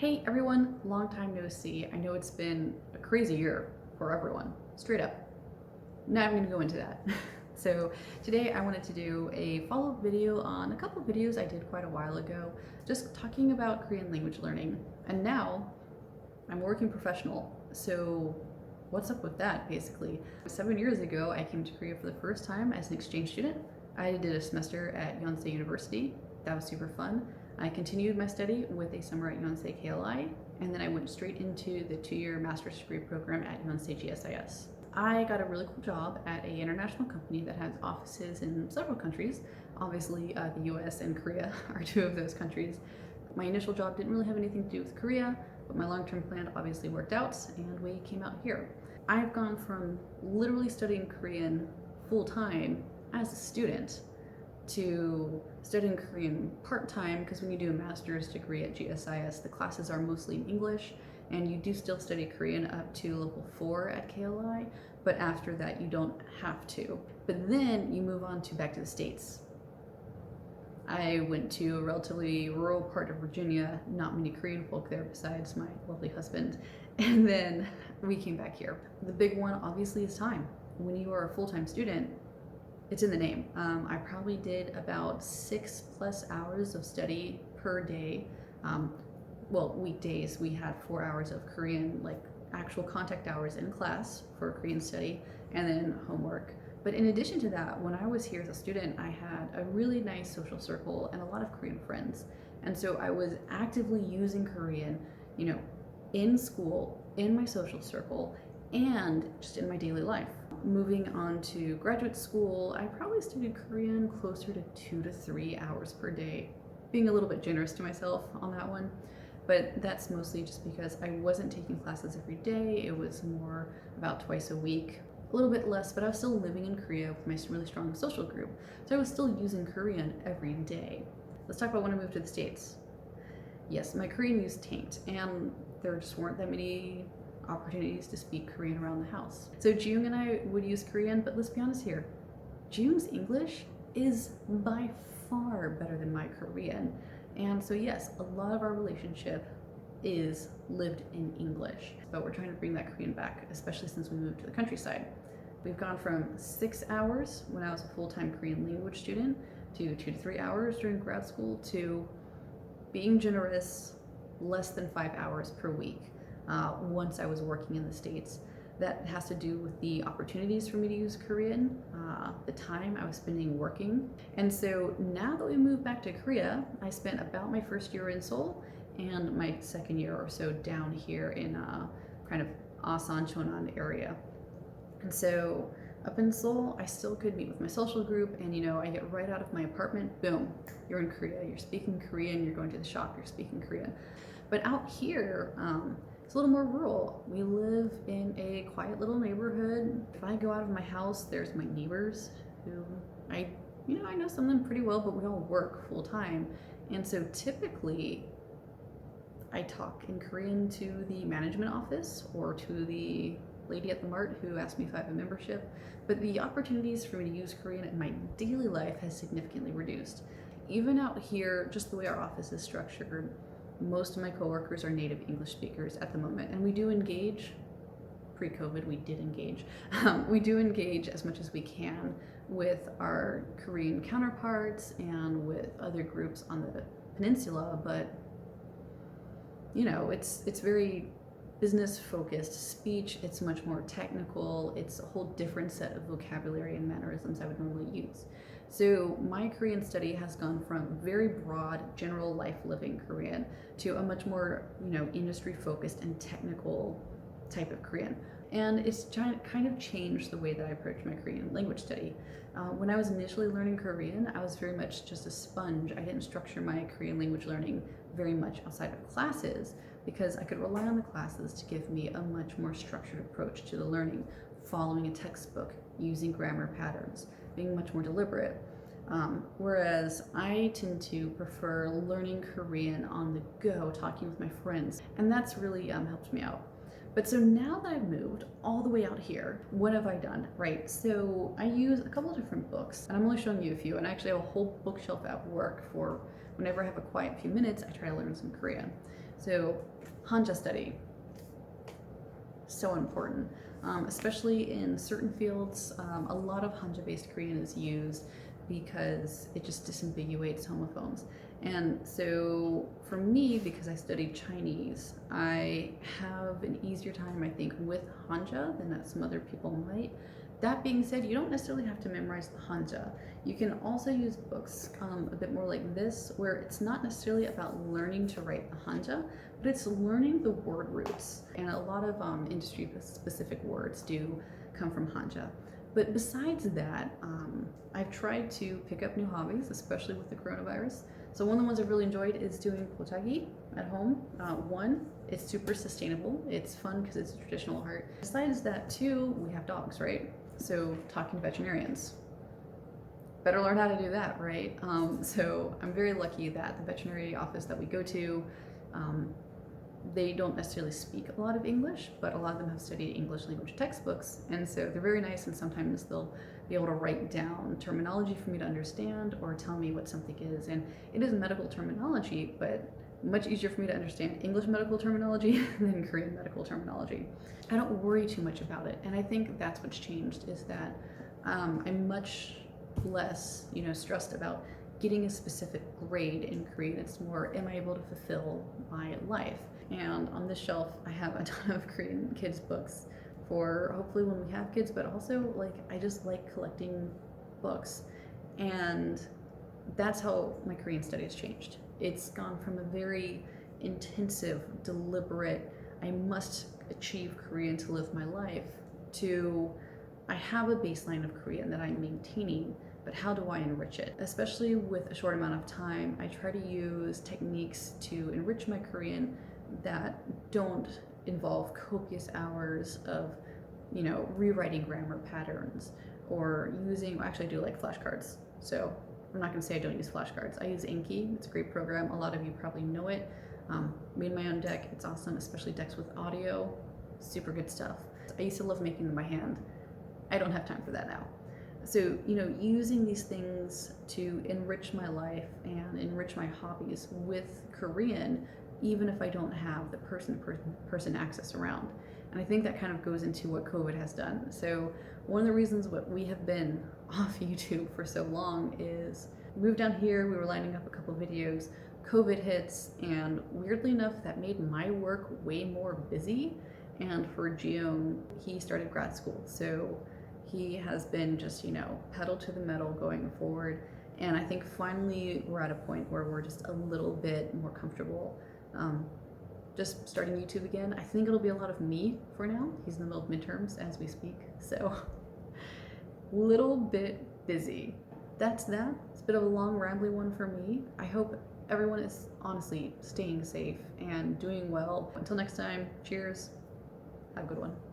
Hey everyone, long time no see. I know it's been a crazy year for everyone, straight up. Now I'm gonna go into that. So today I wanted to do a follow-up video on a couple of videos I did quite a while ago, just talking about Korean language learning. And now I'm a working professional, so what's up with that basically? 7 years ago, I came to Korea for the first time as an exchange student. I did a semester at Yonsei University. That was super fun. I continued my study with a summer at Yonsei KLI, and then I went straight into the 2-year master's degree program at Yonsei GSIS. I got a really cool job at an international company that has offices in several countries. Obviously, the US and Korea are two of those countries. My initial job didn't really have anything to do with Korea, but my long-term plan obviously worked out, and we came out here. I've gone from literally studying Korean full-time as a student to studying Korean part-time, because when you do a master's degree at GSIS, the classes are mostly in English, and you do still study Korean up to level 4 at KLI, but after that you don't have to. But then you move on to back to the States. I went to a relatively rural part of Virginia, not many Korean folk there besides my lovely husband, and then we came back here. The big one obviously is time. When you are a full-time student, it's in the name. I probably did about 6+ hours of study per day. Well, weekdays we had 4 hours of Korean, like actual contact hours in class for Korean study, and then homework. But in addition to that, when I was here as a student, I had a really nice social circle and a lot of Korean friends. And so I was actively using Korean, in school, in my social circle, and just in my daily life. Moving on to graduate school, I probably studied Korean closer to 2 to 3 hours per day, being a little bit generous to myself on that one. But that's mostly just because I wasn't taking classes every day. It was more about twice a week, a little bit less, but I was still living in Korea with my really strong social group. So I was still using Korean every day. Let's talk about when I moved to the States. Yes, my Korean use tanked, and there just weren't that many opportunities to speak Korean around the house. So Jung and I would use Korean, but let's be honest here, Jung's English is by far better than my Korean. And so yes, a lot of our relationship is lived in English, but we're trying to bring that Korean back, especially since we moved to the countryside. We've gone from 6 hours when I was a full-time Korean language student to 2 to 3 hours during grad school to being generous, less than 5 hours per week. Once I was working in the States. That has to do with the opportunities for me to use Korean, the time I was spending working. And so now that we moved back to Korea, I spent about my first year in Seoul and my second year or so down here in kind of Asan, Cheonan area. And so up in Seoul, I still could meet with my social group, and I get right out of my apartment, boom, you're in Korea, you're speaking Korean, you're going to the shop, you're speaking Korean. But out here, it's a little more rural. We live in a quiet little neighborhood. If I go out of my house, there's my neighbors who I know some of them pretty well, but we all work full time. And so typically I talk in Korean to the management office or to the lady at the mart who asked me if I have a membership. But the opportunities for me to use Korean in my daily life has significantly reduced. Even out here, just the way our office is structured, most of my coworkers are native English speakers at the moment, and we do engage. Pre-COVID, we did engage. We do engage as much as we can with our Korean counterparts and with other groups on the peninsula, but it's very business focused speech. It's much more technical. It's a whole different set of vocabulary and mannerisms I would normally use. So my Korean study has gone from very broad, general life living Korean to a much more, industry focused and technical type of Korean. And it's kind of changed the way that I approach my Korean language study. When I was initially learning Korean, I was very much just a sponge. I didn't structure my Korean language learning very much outside of classes because I could rely on the classes to give me a much more structured approach to the learning, following a textbook, using grammar patterns, being much more deliberate. Whereas I tend to prefer learning Korean on the go, talking with my friends, and that's really helped me out. But so now that I've moved all the way out here, what have I done? Right, so I use a couple of different books, and I'm only showing you a few, and I actually have a whole bookshelf at work for whenever I have a quiet few minutes, I try to learn some Korean. So Hanja study, so important, especially in certain fields. A lot of Hanja-based Korean is used because it just disambiguates homophones. And so for me, because I studied Chinese, I have an easier time, I think, with Hanja than that some other people might. That being said, you don't necessarily have to memorize the Hanja. You can also use books a bit more like this, where it's not necessarily about learning to write the Hanja, but it's learning the word roots. And a lot of industry-specific words do come from Hanja. But besides that, I've tried to pick up new hobbies, especially with the coronavirus. So one of the ones I've really enjoyed is doing potagi at home. One, it's super sustainable. It's fun because it's a traditional art. Besides that too, we have dogs, right? So talking to veterinarians. Better learn how to do that, right? So I'm very lucky that the veterinary office that we go to, they don't necessarily speak a lot of English, but a lot of them have studied English language textbooks, and so they're very nice, and sometimes they'll be able to write down terminology for me to understand or tell me what something is. And it is medical terminology, but much easier for me to understand English medical terminology than Korean medical terminology. I don't worry too much about it, and I think that's what's changed, is that I'm much less, stressed about getting a specific grade in Korean. It's more, am I able to fulfill my life? And on this shelf, I have a ton of Korean kids books for hopefully when we have kids, but also I just like collecting books. And that's how my Korean study has changed. It's gone from a very intensive, deliberate, I must achieve Korean to live my life, to I have a baseline of Korean that I'm maintaining, but how do I enrich it? Especially with a short amount of time, I try to use techniques to enrich my Korean that don't involve copious hours of, rewriting grammar patterns or using, actually I do like flashcards. So I'm not gonna say I don't use flashcards. I use Inky, it's a great program. A lot of you probably know it. Made my own deck, it's awesome, especially decks with audio, super good stuff. I used to love making them by hand. I don't have time for that now. So, using these things to enrich my life and enrich my hobbies with Korean, even if I don't have the person access around. And I think that kind of goes into what COVID has done. So one of the reasons what we have been off YouTube for so long is we moved down here, we were lining up a couple videos, COVID hits, and weirdly enough, that made my work way more busy. And for Jeong, he started grad school. So he has been just, pedal to the metal going forward. And I think finally we're at a point where we're just a little bit more comfortable just starting YouTube again. I think it'll be a lot of me for now. He's in the middle of midterms as we speak. So little bit busy. That's that. It's a bit of a long, rambly one for me. I hope everyone is honestly staying safe and doing well. Until next time, cheers. Have a good one.